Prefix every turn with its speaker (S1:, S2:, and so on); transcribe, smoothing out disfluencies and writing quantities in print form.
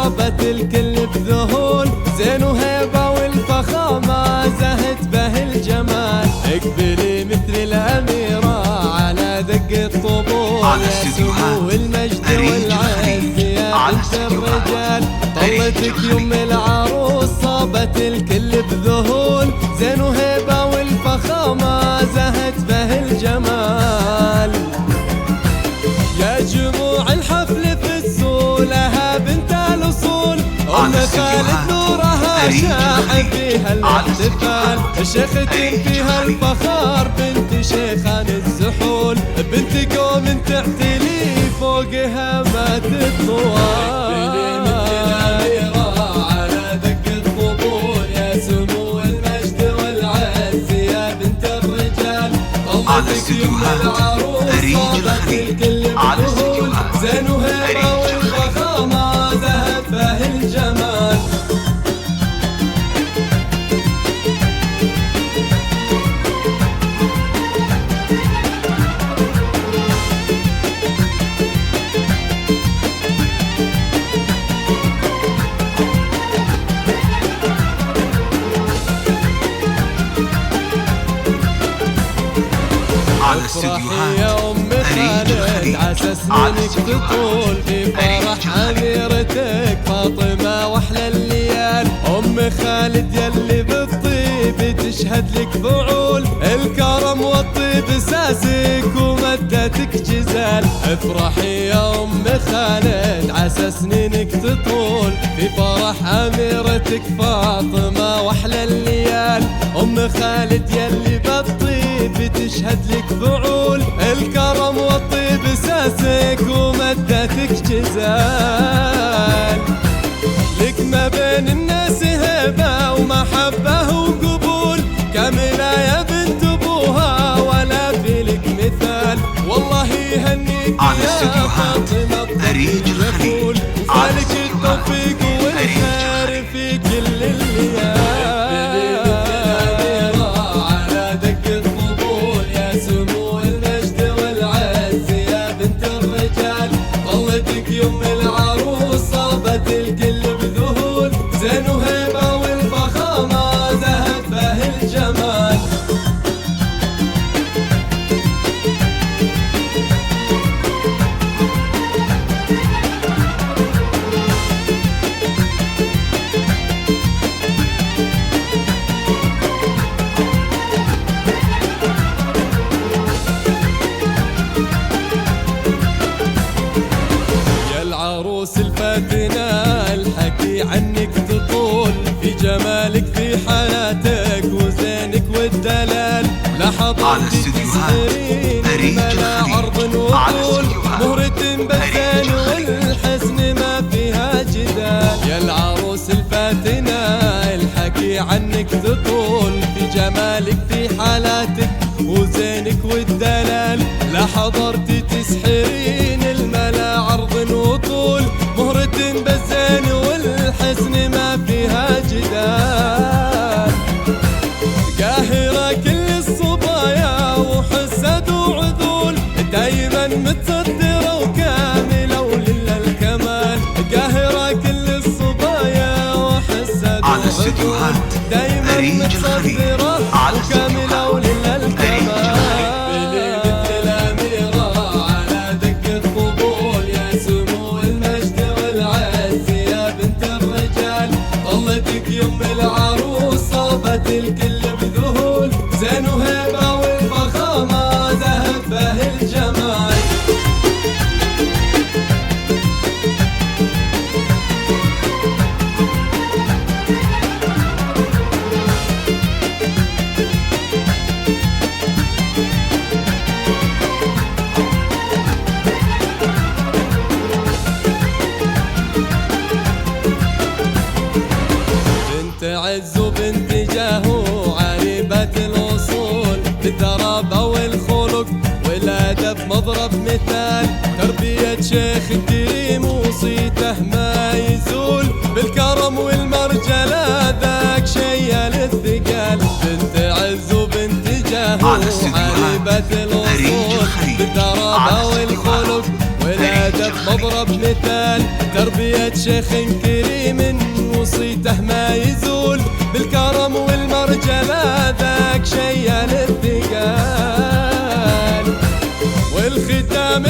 S1: صابت الكل بذهول، زين وهيبة والفخامة زهت به الجمال. اقبلي مثل الأميرة على دق الطبول، يا سمو المجد والعز يا بنت الرجال. طلتك يم العروس صابت الكل بذهول، زين وهيبة والفخامة زهت به الجمال. يا جموع الحفل في السولها بنت الأصول، أم خالد نورها شاع فيها الاحتفال. شيختين فيها الفخار بنت شيخان الزحول، بنت قوم تعتلي فوقها ما تطوال. على دق الطبول، يا سمو المجد والعز يا بنت الرجال. طلتك يم العروس صابت الكل بذهول، زين وهيبة والفخامة زهت به الجمال. افرحي يا أم خالد عسى سنينك تطول، في فرح أميرتك فاطمة وأحلى الليال. أم خالد يلي بالطيب تشهد لك فعول، الكرم والطيب ساسك ومدتك جزال. افرحي يا أم خالد عسى سنينك تطول، في فرح أميرتك فاطمة وأحلى الليال. أم خالد يلي بالطيب تشهد لك فعول، الكرم والطيب ساسك ومدتك جزال. لك ما بين الناس هبة ومحبة وقبول، كاملة يا بنت ابوها ولا في لك مثال. والله يهنيك يا فاطمة بطيب الجفول، وفالك التوفيق والخير في كل الليال. يم العروس صابت الكل بذهول، زين وهيبة والفخامة زهت به الجمال. عروس الفاتنة الحكي عنك تطول، في جمالك في حياتك وزينك والدلال. لحظات تسحرين الملا عرض وطول، مهرة بالزين والحسن ما فيها جدال. يا العروس الفاتنة الحكي عنك تطول، في جمالك في حالاتك وزينك والدلال. لحضرتي تسحرين الملا عرض وطول، مهرة بالزين والحسن ما فيها جدال. قاهرة كل الصبايا وحسد وعذول، دايما متصدرة وكاملة ولله الكمال. قاهرة كل الصبايا وحسد وعذول، دايما متصدرة وكاملة ولله الكمال. يم العروس صابت الكل بذهول، زين وهيبة والفخامة زهت به الجمال. عز وبنت جاهو عريبة الوصول، بالدرابة والخلق والأدب مضرب مثال. تربية شيخ كريم وصيته ما يزول، بالكرم والمرجلة ذاك شيال الثقال. بنت عز وبنت جاهو عريبة الوصول، بالدرابة والخلق والأدب مضرب مثال. تربية شيخ كريم وصيته ما يزول، بالكرم والمرجلة ذاك شيال الثقال، والختام